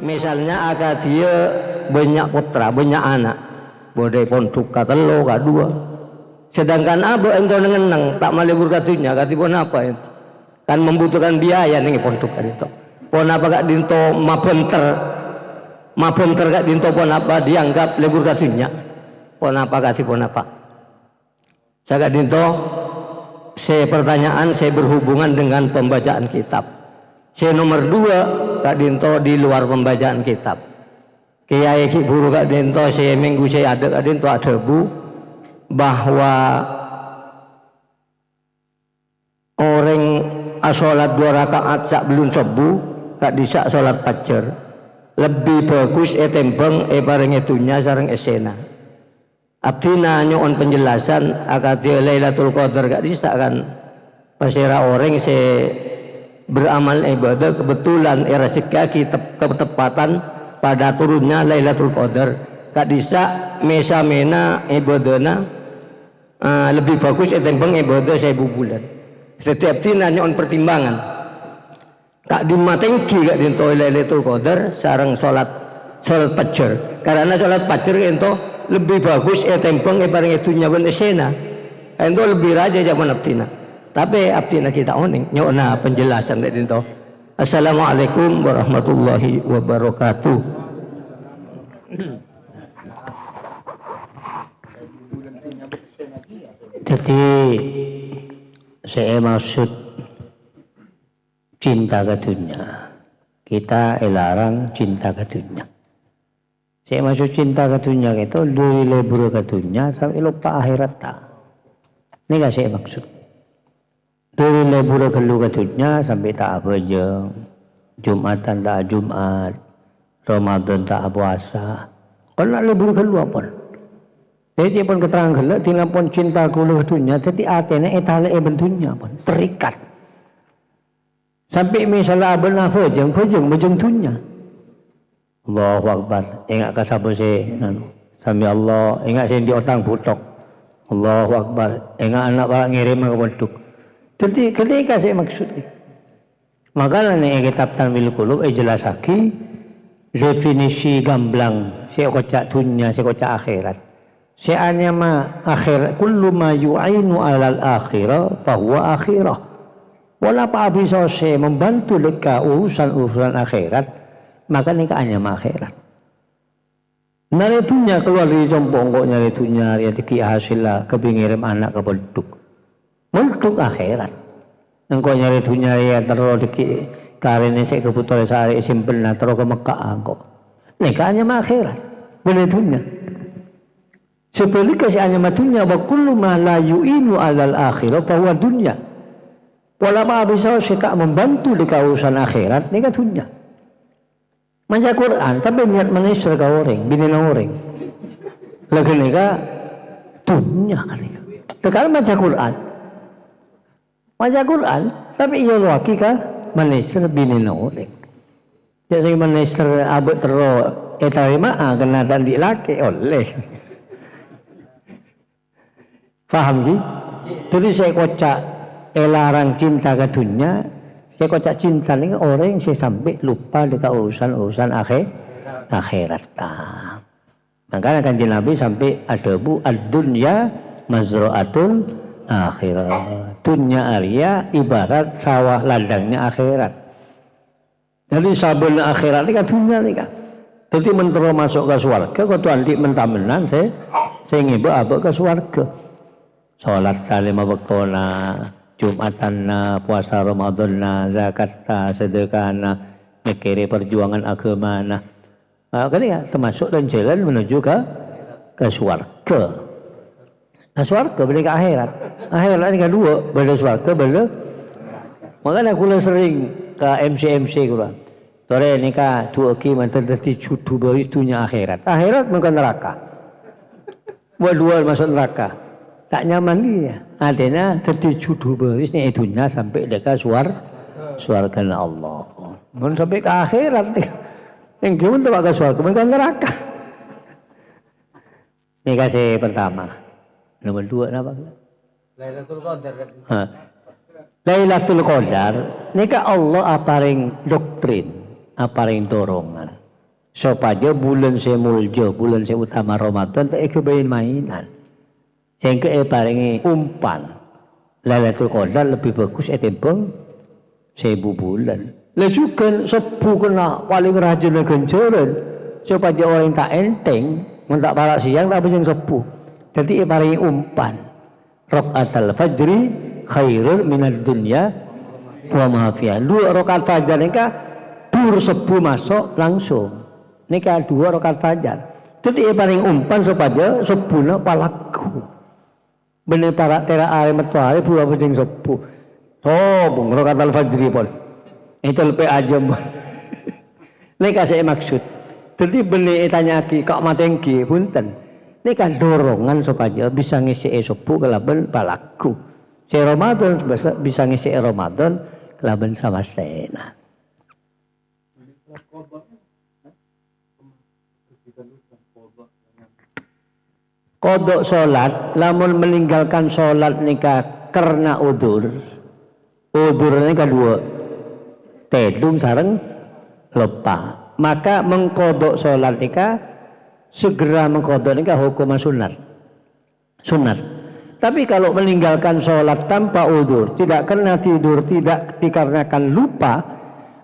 Misalnya agak dia banyak putra, banyak anak, boleh pun suka telo, kak dua. Sedangkan abu engkau nengenang tak malibur katunya, katipun apa itu? Kan membutuhkan biaya nih pun suka itu. Pon apa kak dinto mabenter kak dinto pon apa dianggap libur katunya? Pon apa katipun apa? Saya kak dinto, saya pertanyaan saya berhubungan dengan pembacaan kitab. Saya nomor 2 Kak Dinto di luar pembacaan kitab. Kiai Ki Guru Kak Dinto saya minggu saya ada Kak Dinto ada bu bahwa orang sholat 2 rakaat sak belum subuh Kak disak sholat fajar lebih bagus tembang bareng itunya sareng esena. Abdina nyon penjelasan akad Lailatul Qadar Kak disak kan pasira orang saya beramal ibadah kebetulan rezeki ketepatan pada turunnya Lailatul Qadar kak disa mesamena ibadahna lebih bagus tembang ibadah 1000 bulan. Setiap dina nyon pertimbangan kak dimatengki kak dinto Lailatul Qadar sareng salat fajar karena salat fajar ento lebih bagus tembang bareng itunya ben esena ento lebih raja zaman abdina. Tapi abdina kita oning nyona penjelasan dari itu. Assalamualaikum warahmatullahi wabarakatuh. Jadi saya maksud cinta ke dunia. Kita larang cinta ke dunia. Saya maksud cinta ke dunia itu dari lebur ke dunia sampai lupa akhirat tak. Ini gak saya maksud. Dari lebur ke dunia sampai tak apa aja. Jumatan tak Jumat, Ramadan tak puasa. Kalau nak lebur ke luar pun. Jadi pun keterangan gelap, tinggal pun cinta ke dunia. Jadi artinya etale bentuknya pun terikat. Sampai misalnya benar fajeng dunia. Allahu Akbar. Ingat ke siapa saya? Sambil Allah. Ingat saya di otang putok. Allahu Akbar. Ingat anak bapak ngirim ke bentuk. Jadi ketika saya maksud ni. Maka ni kitab Tanwil Qulub jelas lagi definisi gamblang saya kocak dunia, saya kocak akhirat. Saya hanya akhirat kullu ma yu'inu 'alal akhirah fa huwa akhirah. Wala pa bisa saya membantu dekat urusan akhirat, maka ni hanya akhirat. Nari dunia keluar dari jompong kok nyari dunia ya diki hasil lah kepingirim anak ke bentuk. Untuk akhirat. Engkau nyari dunia ya terus diki karena saya kebutuhan sehari simpen lah terus ke Mekah kok. Nikahnya mah akhirat. Boleh dunia. Sebaliknya si hanya dunia wa kullu ma la yu'inu 'alal akhirah fa huwa dunya. Wala ma bisa saya tak membantu di urusan akhirat nikah dunia. Maca Quran tapi niat manisir ka orang, binina orang. Lagi nikah dunia kali. Tekan baca Quran. Baca Quran, tapi ia laki ka manisir binin orang. Jadi manisir abad terus etarima kena tandi laki oleh. Faham sih? Jadi saya kocak larang cinta ke dunia. Saya kocak cinta ni orang yang saya sampai lupa dekat urusan akhirat. Makanya kan Nabi sampai ada bu ad-dunya mazra'atul akhirat. Dunia Arya ibarat sawah ladangnya akhirat. Jadi sabun akhirat ini kan dunia ni kan. Jadi mentero masuk ke surga. Kau tuan di mentamenan saya ngiba abak ke surga. Salat lima waktu na, Jumatan na, puasa Ramadan na, zakat na, sedekah na, mikiri perjuangan agama na. Kan ya termasuk dan jalan menuju ke surga. Nah surga balik ke akhirat. Akhirat ini kan dua, balik surga balik. Makanya aku sering ke MC kula. Tore nikah dua ki mantan dadi judu baris dunia akhirat. Akhirat bukan neraka. Dua masuk neraka. Tak nyaman dia. Artinya dadi judu baris ni dunia sampai dekat surga Allah. Mun sampai ke akhirat yang gimana tuh ke surga bukan neraka. Ini kasih pertama. Nomor 2 apa? Lailatul Qadar. Lailatul Qadar nika Allah aparing doktrin, aparing dorongan. Supaya bulan semuljo, bulan se utama Ramadan tak kebayin mainan. Sehingga paringi umpan. Lailatul Qadar lebih bagus timbang 1000 bulan. Lah juga sepuh kena paling rajin genjoran supaya orang tak enteng, mun tak parak siang tak benjing sepuh. Jadi paringi umpan. Raqatul fajri khairun minad dunya wa ma fiha. 2 rakaat fajar nika dur sepuh masuk langsung. Nika 2 rakaat fajar. Jadi paling umpan supaya sepuhna palaku. Bener para tera are metuare pura benjing sepuh. Bung rakaat fajri pun. Itu lebih aja. Nika saya maksud. Jadi bener tanya ki kok matengki punten. Ini kan dorongan supaya bisa ngisi sepuh kelaban palaku. Si Ramadan bisa ngisi Ramadan kelaban sama sena. Kodok sholat, lamun meninggalkan sholat nikah karena udur. Udur nikah 2. Tedung sareng lupa. Maka mengkodok sholat nikah segera mengkodok nikah hukum sunat. Sunat. Tapi kalau meninggalkan sholat tanpa udur, tidak karena tidur, tidak dikarenakan lupa,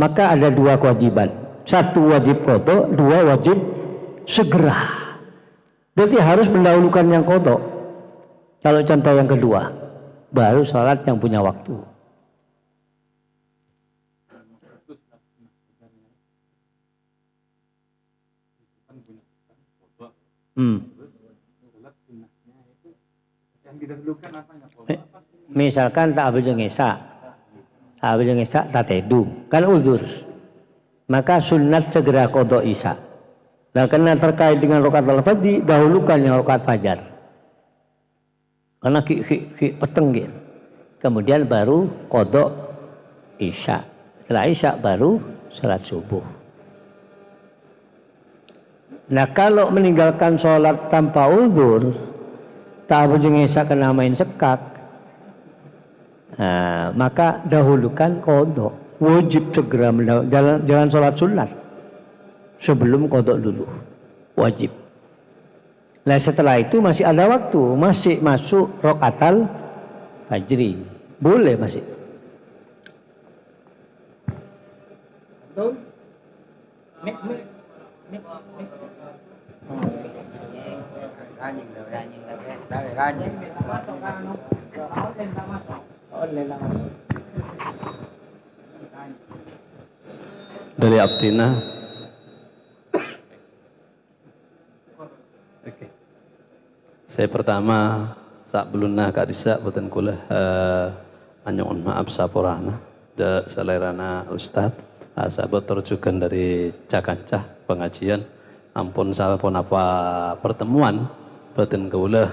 maka ada 2 kewajiban. 1 wajib kodok, 2 wajib segera. Berarti harus mendahulukan yang kodok. Kalau contoh yang kedua, baru sholat yang punya waktu. Misalkan tak habis ngesak tak tedu, kan uzur. Maka sunat segera kodok isya. Nah, karena terkait dengan rakaat al-fajr, dahulukan yang rakaat fajar. Karena peteng gitu. Kemudian baru kodok isya. Setelah isya baru salat subuh. Nah, kalau meninggalkan sholat tanpa uzur, tak berjeng isya kena main sekak, nah, maka dahulukan kodok. Wajib segera jangan sholat sunat sebelum kodok dulu, wajib. Nah, setelah itu masih ada waktu, masih masuk rakaat fajri, boleh masih. Dari Abdina. Saya pertama sak beluna kak disak boten kula anyong maaf saporana de selerana ustad sahabat terujukan dari cakancah pengajian ampun salah pun apa pertemuan boten kula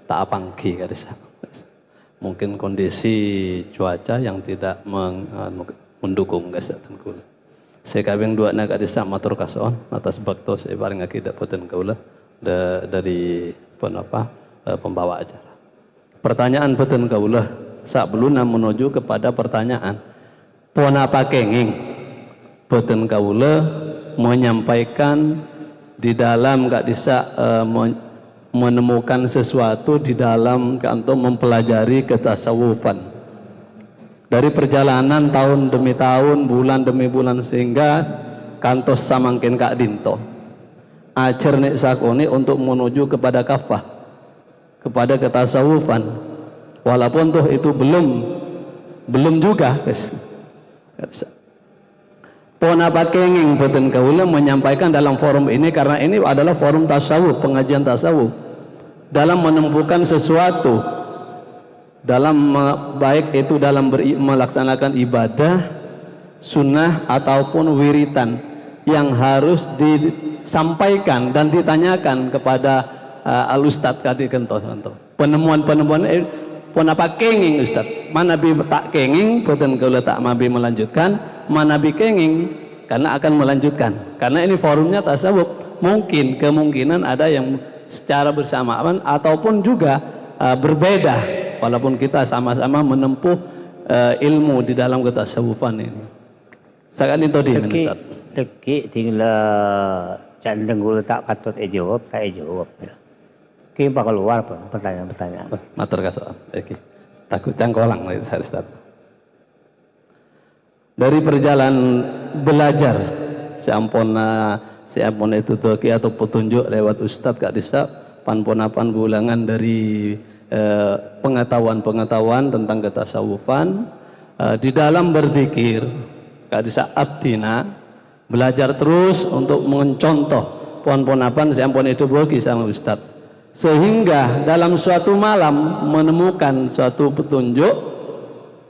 tak apangki kak disak. Mungkin kondisi cuaca yang tidak mendukung guys dan kula. Saya kabeng 2 nak disak matur kason atas bakto saya bareng akidah boten kula dari pembawa acara. Pertanyaan boten kaula sabeluna menuju kepada pertanyaan. Pon apa kenging boten kaula menyampaikan di dalam gak bisa menemukan sesuatu di dalam kantor mempelajari ketasawufan. Dari perjalanan tahun demi tahun, bulan demi bulan sehingga kantos samangkin Kak Dinto. Ajar nek sakone untuk menuju kepada kafah, kepada ketasawufan. Walaupun tuh itu belum juga, guys. Ponapa kenging boten kaula menyampaikan dalam forum ini karena ini adalah forum tasawuf, pengajian tasawuf. Dalam menemukan sesuatu, dalam baik itu dalam melaksanakan ibadah, sunnah ataupun wiritan yang harus disampaikan dan ditanyakan kepada al-ustadz Kadi Kentos. Penemuan-penemuan pun apa kenging Ustaz. Manabi tak kenging boten kula tak mabi melanjutkan, manabi kenging karena akan melanjutkan. Karena ini forumnya tasawuf, mungkin kemungkinan ada yang secara bersamaan ataupun juga berbeda walaupun kita sama-sama menempuh ilmu di dalam ketasawufan ini. Sekali itu dia Ustaz. Deki tinggal candeng gula tak patut jawab, tak jawab. Oke, bakal keluar pun pertanyaan-pertanyaan. Matur kasoan. Oke. Takut cangkolang Ustaz. Dari perjalanan belajar seampona itu toki atau petunjuk lewat Ustaz Kak Disa panponapan bulangan dari pengetahuan tentang ketasawufan di dalam berzikir Kak Disa abdina belajar terus untuk mencontoh pon-ponapan seampun itu boki sama Ustaz sehingga dalam suatu malam menemukan suatu petunjuk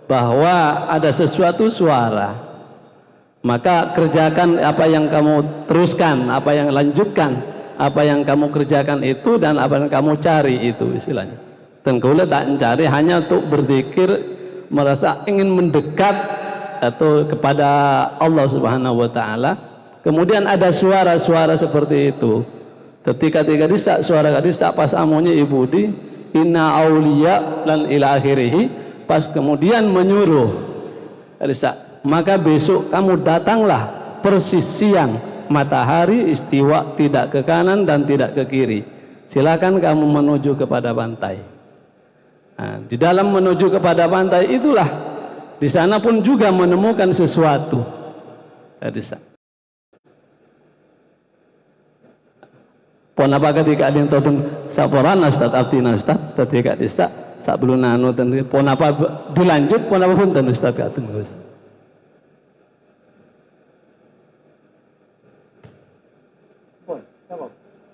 bahwa ada sesuatu suara, maka kerjakan apa yang kamu teruskan, apa yang lanjutkan, apa yang kamu kerjakan itu dan apa yang kamu cari itu istilahnya. Tengkula tak mencari hanya untuk berzikir merasa ingin mendekat atau kepada Allah Subhanahu wa taala. Kemudian ada suara-suara seperti itu. Ketika disak suara disak pas amonya ibu di inna auliya dan ila akhirih pas kemudian menyuruh disak maka besok kamu datanglah persis siang matahari istiwa tidak ke kanan dan tidak ke kiri silakan kamu menuju kepada pantai. Nah, di dalam menuju kepada pantai itulah di sana pun juga menemukan sesuatu. Pon apa ketika ada todong saporana Ustaz abdina Ustaz ketika disa sebelum nanu tentu pon apa dilanjut pon apa pun tentu Ustaz katun Ustaz.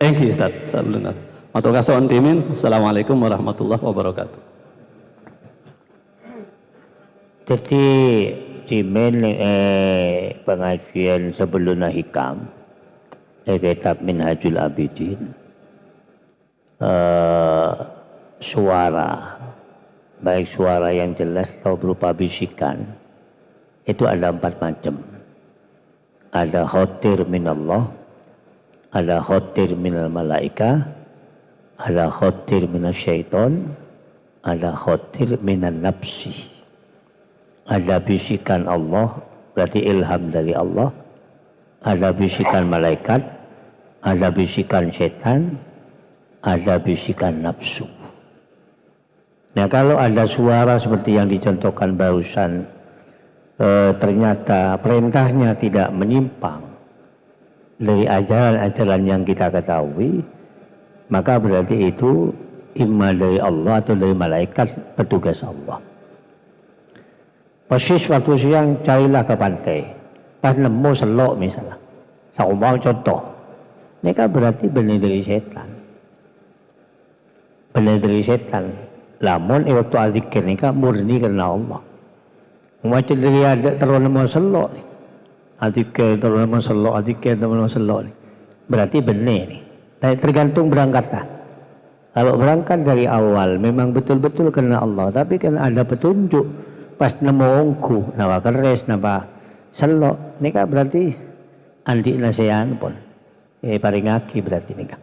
Thank you Ustaz sebelum nanu. Matur kasawan timin. Assalamualaikum warahmatullahi wabarakatuh. Jadi timin pengajian sebelum hikam kitab Minhajul Abidin suara baik suara yang jelas atau berupa bisikan itu ada 4 macam. Ada khotir minallah, ada khotir minal malaika, ada khotir minas syaiton, ada khotir minan nafsi. Ada bisikan Allah berarti ilham dari Allah, ada bisikan malaikat, ada bisikan setan, ada bisikan nafsu. Nah kalau ada suara seperti yang dicontohkan barusan ternyata perintahnya tidak menyimpang dari ajaran-ajaran yang kita ketahui, maka berarti itu imma dari Allah atau dari malaikat petugas Allah. Persis waktu siang carilah ke pantai, pas nemu selok misalnya, saumpama contoh, ini kan berarti benar dari setan. Benar dari setan. Lamun waktu azikir ini kan murni karena Allah. Macam dari ada terlalu nemu selok nih. Azikir terlalu nemu selok, azikir terlalu nemu selok nih. Berarti benar nih. Tapi tergantung berangkatlah. Kalau berangkat dari awal memang betul-betul karena Allah, tapi kan ada petunjuk. Pas nemu ongku, nama keres, nama selok, ini kan berarti andi nasihan pun. Paringaki berarti ini kan.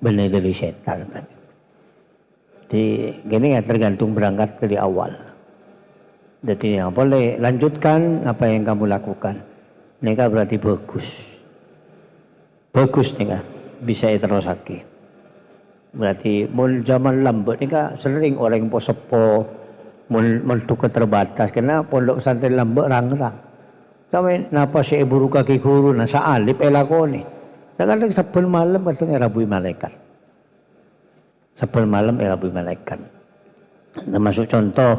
Benar dari setan berarti. Jadi gini ya tergantung berangkat dari awal. Jadi yang boleh lanjutkan apa yang kamu lakukan. Ini kan berarti bagus. Bagus nih kan. Bisa terusaki. Berarti mul zaman lambat ini kan sering orang posopo mul tukar terbatas. Karena pondok santri lambat rang-rang. Sampai napa si ibu kaki guru nasa alip elakoni. Kadang-kadang sabun malam kadang rabui malaikat. Sabun malam rabui malaikat. Termasuk contoh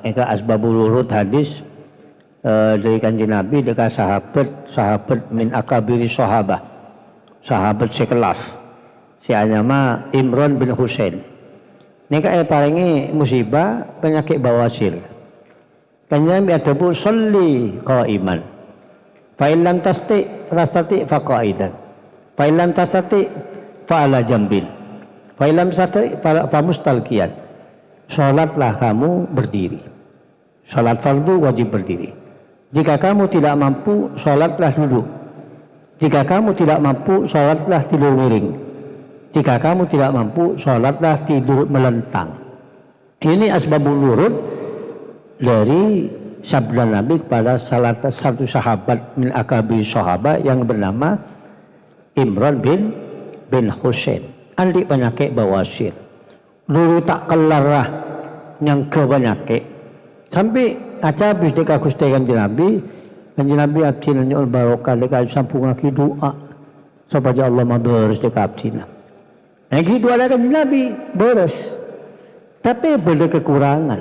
asbabul wurud hadis dari kanjeng Nabi dekat sahabat min akabiri sahabah. Sahabat sekelas. Si anyama Imran bin Husain. Nika paringi musibah penyakit bawasir. Kanjeng Nabi adabu sholli qaiman. Fa illam tastati fa qaidan. Fa illam tastati fa ala jambin. Fa illam tastati fa mustalqiyan. sholatlah kamu berdiri. Sholat fardu wajib berdiri. Jika kamu tidak mampu, sholatlah duduk. Jika kamu tidak mampu, sholatlah tidur miring. Jika kamu tidak mampu, sholatlah tidur melentang. Ini asbabun nurud dari sabda Nabi kepada salah satu sahabat min akabi sahabat yang bernama Imran bin Husain. Andi penyakit bawasir. Dulu tak kelarah yang kepenyakit. Sampai aca habis deka Gusti Kanjeng Nabi abdi nyuwun barokah deka sampung ngaki doa supaya Allah maberes deka abdi. Lagi doa Kanjeng Nabi beres. Tapi ada kekurangan.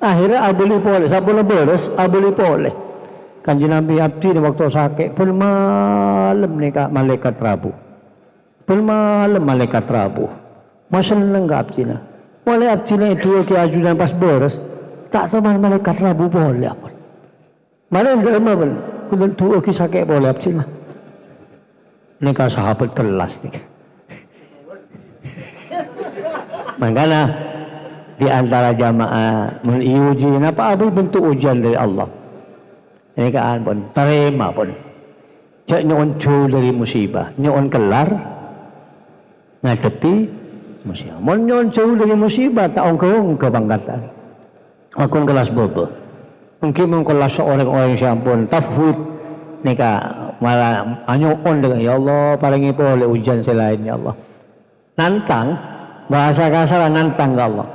Akhirnya abeli boleh, sabun beres abeli boleh. Kanjeng Nabi abdi di waktu sakit pun malam nika malaikat Rabu. Pun malam malaikat Rabu. Masa nenggak abdi na. Boleh abdi na itu ke ajudan pas beres. Tak sama malaikat Rabu boleh apa. Mana yang derma pun. Kudu tuh ke sakit boleh abdi na. Nika sahabat kelas nika. Makanya di antara jamaah menguji apa bentuk ujian dari Allah. Ini kan pun terima pun. Cak nyon jauh dari musibah, nyon kelar ngadepi musibah. Mon nyon jauh dari musibah tak ongkong kebangkatan. Aku kelas bobo. Mungkin kelas orang-orang yang pun tafwid nika malah anyon dengan ya Allah paringi boleh ujian selain ya Allah. Nantang bahasa kasar nantang ke Allah.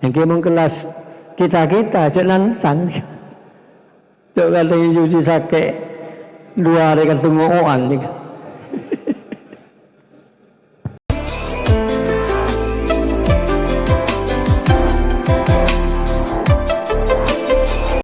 Yang kemung kelas kita cek nantang. Cek kata cuci sakit 2 hari ketemu oan nih.